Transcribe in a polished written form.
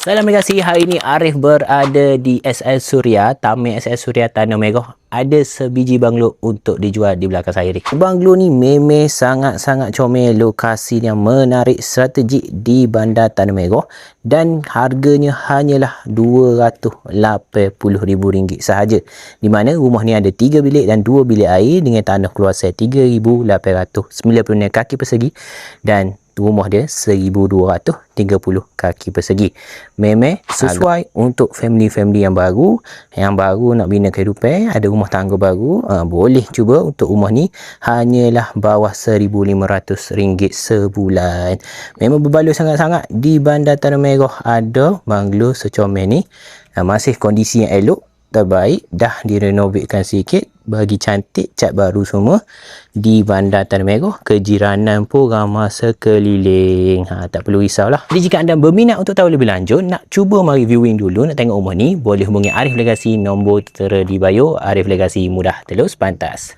Dalam Legasi hari ini Arif berada di SS Suria, Taman SS Suria Tanah Merah. Ada sebiji banglo untuk dijual di belakang saya ni. Banglo ni memang sangat-sangat comel, lokasi yang menarik, strategik di Bandar Tanah Merah dan harganya hanyalah RM280,000 sahaja. Di mana rumah ni ada 3 bilik dan 2 bilik air dengan tanah keluasan 3,890 kaki persegi dan rumah dia 1,230 kaki persegi. Memang sesuai untuk family-family yang baru nak bina kehidupan, ada rumah tangga baru, boleh cuba untuk rumah ni. Hanyalah bawah RM1,500 sebulan. Memang berbaloi sangat-sangat. Di Bandar Tanah Merah ada banglo secomel ni, masih kondisi yang elok, terbaik, dah direnovetkan sikit, bagi cantik, cat baru semua. Di Bandar Tanah Merah, kejiranan pun ramah sekeliling, tak perlu risaulah. Jadi jika anda berminat untuk tahu lebih lanjut, nak cuba mari viewing dulu, nak tengok rumah ni, boleh hubungi Arif Legasi, nombor tertera di bio. Arif Legasi, mudah, telus, pantas.